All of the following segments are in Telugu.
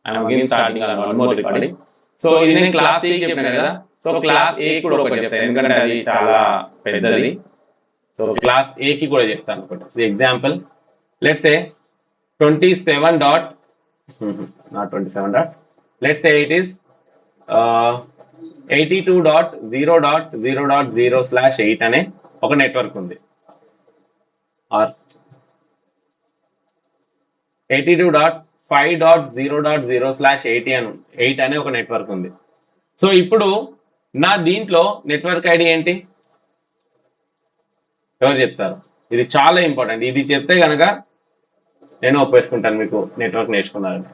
I'm again starting one more recording. So ఇది నేను క్లాస్ ఏ చెప్పిన కదా, సో క్లాస్ ఏ కూడా ఒకటి చెప్తాను ఎందుకంటే అది చాలా పెద్దది. సో క్లాస్ ఏ కి కూడా చెప్తాను ఒకటి. So example let's say 27 dot not 27 dot, let's say it is 82.0.0.0/8 అనే ఒక నెట్వర్క్ ఉంది, ఆర్ 82.5.0.0/8 అనే ఒక నెట్వర్క్ ఉంది. సో ఇప్పుడు నా దీంట్లో నెట్వర్క్ ఐడి ఏంటి ఎవరు చెప్తారు? ఇది చాలా ఇంపార్టెంట్, ఇది చెప్తే కనుక నేను ఒప్పేసుకుంటాను మీకు నెట్వర్క్ నేర్చుకున్నారని.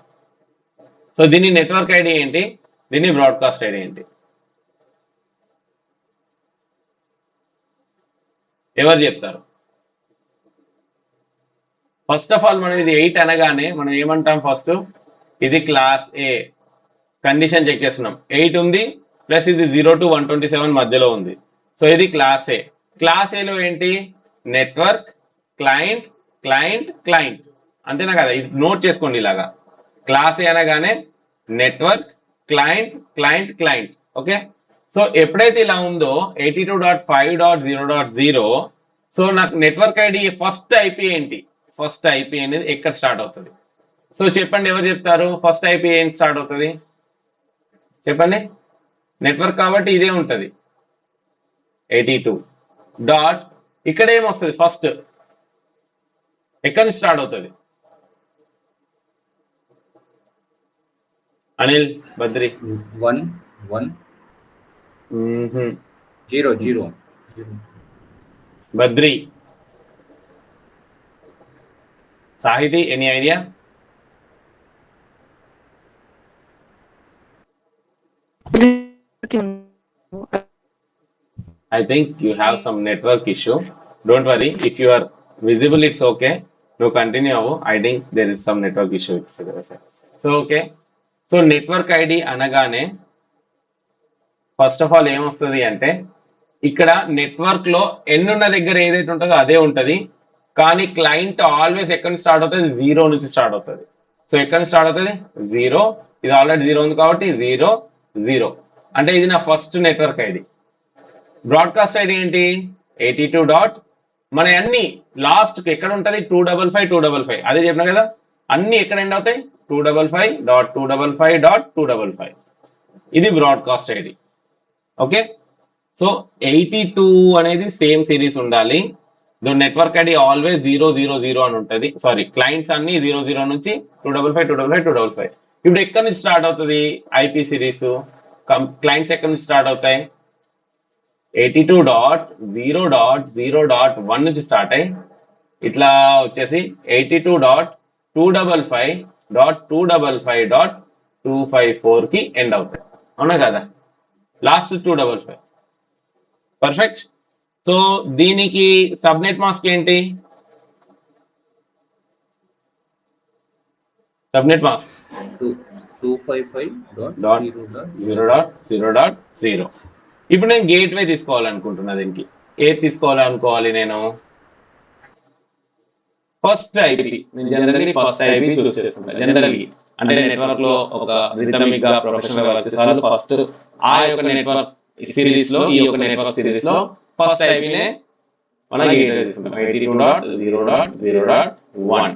సో దీని నెట్వర్క్ ఐడి ఏంటి, దీన్ని బ్రాడ్కాస్ట్ ఐడి ఏంటి, ఎవరు చెప్తారు? ఫస్ట్ ఆఫ్ ఆల్ మనం ఇది 8 అనగానే మనం ఏమంటాం, ఫస్ట్ ఇది క్లాస్ ఏ కండిషన్ చెక్ చేస్తున్నాం, 8 ఉంది ప్లస్ ఇది 0 to 127 మధ్యలో ఉంది. సో ఇది క్లాస్ ఏ. క్లాస్ ఏలో ఏంటి, నెట్వర్క్, క్లయింట్, క్లయింట్, క్లయింట్, అంతేనా కదా? ఇది నోట్ చేసుకోండి ఇలాగా. క్లాస్ ఏ అనగానే network, client, client, client. Okay, so ఎప్పుడైతే ఇలా ఉందో 82.5.0.0, సో నాకు నెట్వర్క్ ఐడి ఫస్ట్ ఐపీ ఏంటి, ఫస్ట్ ఐపీ అనేది ఎక్కడ స్టార్ట్ అవుతుంది? సో చెప్పండి, ఎవరు చెప్తారు? ఫస్ట్ ఐపీ ఏం స్టార్ట్ అవుతుంది చెప్పండి. నెట్వర్క్ కాబట్టి ఇదే ఉంటుంది 82 డాట్, ఇక్కడ ఏమొస్తుంది ఫస్ట్, ఎక్కడి నుంచి స్టార్ట్ అవుతుంది? Anil, Badri. 1 1 0 0 Badri. Sahiti, any idea? I think you have some network issue. Don't worry, if you are visible it's okay. No, continue. I think there is some network issue. So okay. So network ID అనగానే ఫస్ట్ ఆఫ్ ఆల్ ఏమొస్తుంది అంటే, ఇక్కడ నెట్వర్క్ లో ఎన్ ఉన్న దగ్గర ఏదైతే ఉంటుందో అదే ఉంటుంది, కానీ క్లయింట్ ఆల్వేస్ ఎక్కడ నుంచి స్టార్ట్ అవుతుంది, 0 నుంచి స్టార్ట్ అవుతుంది. సో ఎక్కడ నుంచి స్టార్ట్ అవుతుంది 0, ఇది ఆల్రెడీ 0 ఉంది కాబట్టి 0 0, అంటే ఇది నా first network ID. Broadcast ID ఏంటి 82 డాట్, మన అన్ని లాస్ట్ ఎక్కడ ఉంటుంది 255 255, అదే చెప్పిన కదా, అన్ని ఎక్కడ ఎండ్ అవుతాయి 255.255.255. ఇది బ్రాడ్కాస్ట్ ఐడి. ఓకే, సో 82 అనేది సేమ్ సిరీస్ ఉండాలి. నెట్వర్క్ ఐడి ఆల్వేస్ 000 అని ఉంటుంది. సారీ, క్లయింట్స్ అన్ని 00 నుంచి 255 255 255. ఇప్పుడు ఎక్కడి నుంచి స్టార్ట్ అవుతుంది ఐపీ సిరీస్? క్లయింట్స్ ఎక్కడి నుంచి స్టార్ట్ అవుతాయి 82.0.0.1 నుంచి స్టార్ట్ అయ్యి ఇట్లా వచ్చేసి 82.255.255.254 కి ఎండ్ అవుతాయి, అవునా కదా? లాస్ట్ 255. పర్ఫెక్ట్. సో దీనికి సబ్నెట్ మాస్క్ ఏంటి? Subnet mask 255.0.0.0. ఇప్పుడు నేను గేట్వే తీసుకోవాలనుకుంటున్నా. దీనికి ఏది తీసుకోవాలనుకోవాలి నేను? First IP. నేను జనరల్లీ ఫస్ట్ ఐపీ చూస్ చేస్తున్నాను. జనరల్లీ అంటే నెట్వర్క్ లో ఒక రిథమిక్ గా ప్రొఫెషనల్ గా వచ్చేసారి ఫస్ట్ ఆ యొక్క నెట్వర్క్ సిరీస్ లో, ఈ యొక్క నెట్వర్క్ సిరీస్ లో ఫస్ట్ ఐపీనే మనం గేట్వే తీసుకుంటాం 82.0.0.1.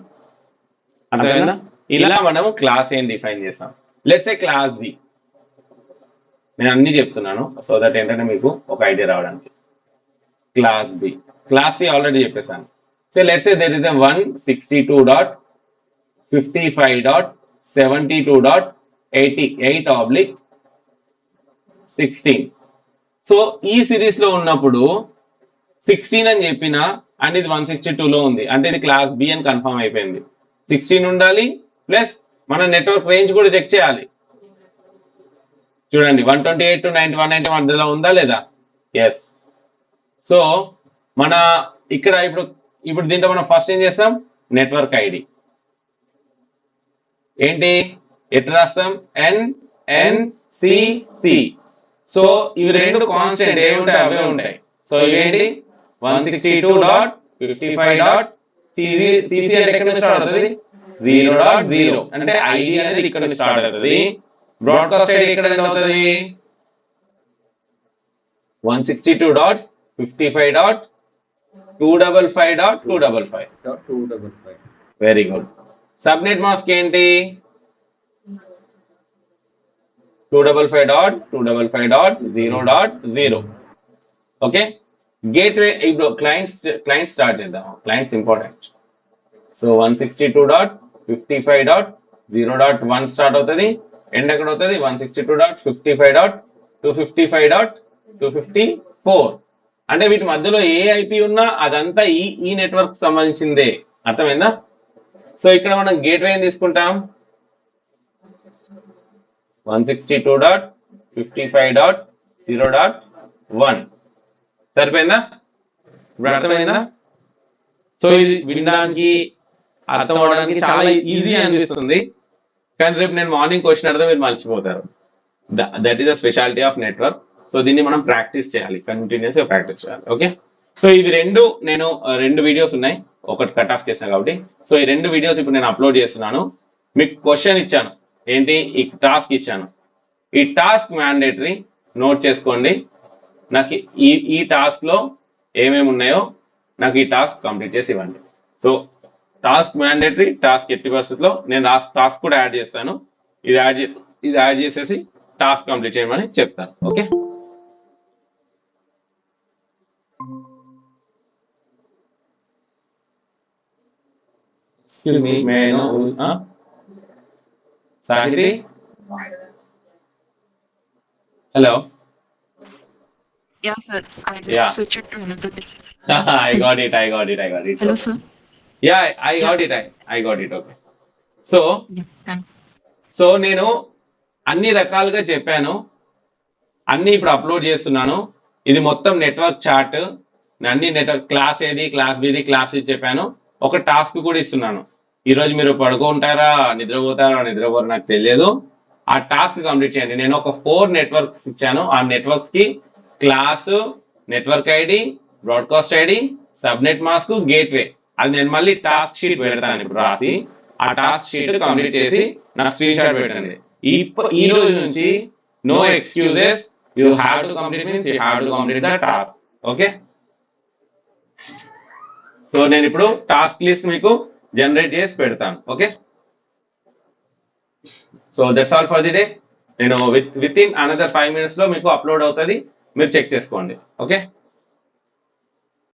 అంతేనా? ఇలా మనం క్లాస్ ఏం డిఫైన్ చేస్తాం. Let's say class B. నేను అన్ని చెప్తున్నాను సో దట్ ఏంటంటే మీకు ఒక ఐడియా రావడానికి. Class B, class C already చెప్పేసాను. So let's say there is a 162.55.72.88/16. So ఈ సిరీస్ లో ఉన్నప్పుడు 16 అని చెప్పిన అండ్ ఇది 162 లో ఉంది అంటే ఇది క్లాస్ బి అని కన్ఫర్మ్ అయిపోయింది. 16 ఉండాలి ప్లస్ మన నెట్వర్క్ రేంజ్ కూడా చెక్ చేయాలి. చూడండి 128 to 190 మధ్యలో ఉందా లేదా? ఎస్. సో మన ఇక్కడ ఇప్పుడు దీంట్లో మనం ఫస్ట్ ఏం చేస్తాం, నెట్వర్క్ ఐడి ఏంటి ఎట్లా రాస్తాం, NNCC. సో ఇవి రెండు కాన్స్టెంట్ ఏ ఉంటాయి అవే ఉంటాయి. సో ఇవేంటి 162.55.cc అంటే ఎక్కడ నుంచి స్టార్ట్ అవుతుంది 0.0 అంటే ఐడి అనేది ఇక్కడ నుంచి స్టార్ట్ అవుతుంది. బ్రాడ్కాస్ట్ ఐడి ఎక్కడ ఎండ్ అవుతుంది? 162.55.255.255. 255. Very good. సబ్నెట్ మాస్క్ ఏంటి? 255.255.0.0. ఓకే. గేట్వే ఇప్పుడు క్లయింట్ స్టార్ట్ చేద్దాం. Clients important. సో 162.55.0.1 స్టార్ట్ అవుతుంది. ఎండ్ ఎక్కడ అవుతుంది? 162.55.255.254. అంటే వీటి మధ్యలో ఏ ఐపీ ఉన్నా అదంతా ఈ నెట్వర్క్ సంబంధించిందే. అర్థమైందా? సో ఇక్కడ మనం గేట్వే తీసుకుంటాం 162.55.0.1. సరిపోయిందా? ఇప్పుడు అర్థమైందా? సో ఇది వినడానికి అర్థం అవడానికి చాలా ఈజీ అనిపిస్తుంది, కానీ రేపు నేను మార్నింగ్ క్వశ్చన్ అడిగితే మీరు మర్చిపోతారు. That is the speciality of network. So దీన్ని మనం ప్రాక్టీస్ చేయాలి, కంటిన్యూస్ గా ప్రాక్టీస్ చేయాలి. ఓకే. సో ఇది రెండు వీడియోస్ ఉన్నాయి, ఒకటి కట్ ఆఫ్ చేశాను కాబట్టి. సో ఈ 2 వీడియోస్ ఇప్పుడు నేను అప్లోడ్ చేస్తున్నాను. మీకు క్వశ్చన్ ఇచ్చాను, ఏంటి? ఈ టాస్క్ ఇచ్చాను. ఈ టాస్క్ మ్యాండేటరీ నోట్ చేసుకోండి. నాకు ఈ టాస్క్ లో ఏమేమి ఉన్నాయో నాకు ఈ టాస్క్ కంప్లీట్ చేసి ఇవ్వండి. సో టాస్క్ మ్యాండేటరీ, టాస్క్ ఎట్టి పరిస్థితుల్లో నేను టాస్క్ కూడా యాడ్ చేస్తాను. ఇది యాడ్ చేసేసి టాస్క్ కంప్లీట్ చేయమని చెప్తాను. Okay. Excuse me, may I know? Sahiti? Hello? Yeah, sir. I just switched it to another device. I got it. Hello, sir. Yeah, I got it. Okay. So, Yeah, thanks. So నేను అన్ని రకాలుగా చెప్పాను, అన్ని ఇప్పుడు అప్లోడ్ చేస్తున్నాను. ఇది మొత్తం నెట్వర్క్ చార్ట్. అన్ని నెట్వర్క్ క్లాస్ ఏది, క్లాస్ బిది, క్లాస్ ఇది చెప్పాను. ఒక టాస్క్ కూడా ఇస్తున్నాను. ఈరోజు మీరు పడుకుంటారా, నిద్రపోరు నాకు తెలియదు. ఆ టాస్క్ కంప్లీట్ చేయండి. నేను ఒక 4 నెట్వర్క్స్ ఇచ్చాను. ఆ నెట్వర్క్స్ కి class, network ID, broadcast ID, subnet mask, gateway. అది నేను మళ్ళీ టాస్క్ షీట్ పెడతాను ఇప్పుడు రాసి. ఆ టాస్క్ షీట్ కంప్లీట్ చేసి నాకు స్క్రీన్ షాట్ పెట్టండి. ఈ రోజు నుంచి no excuses, you have to complete means you have to complete the task. Okay. So నేను ఇప్పుడు టాస్క్ లిస్ట్ మీకు జనరేట్ చేసి పెడతాను. Okay. So that's all for the day. నేను విత్ ఇన్ అనదర్ 5 minutes లో మీకు అప్లోడ్ అవుతుంది, మీరు చెక్ చేసుకోండి. ఓకే.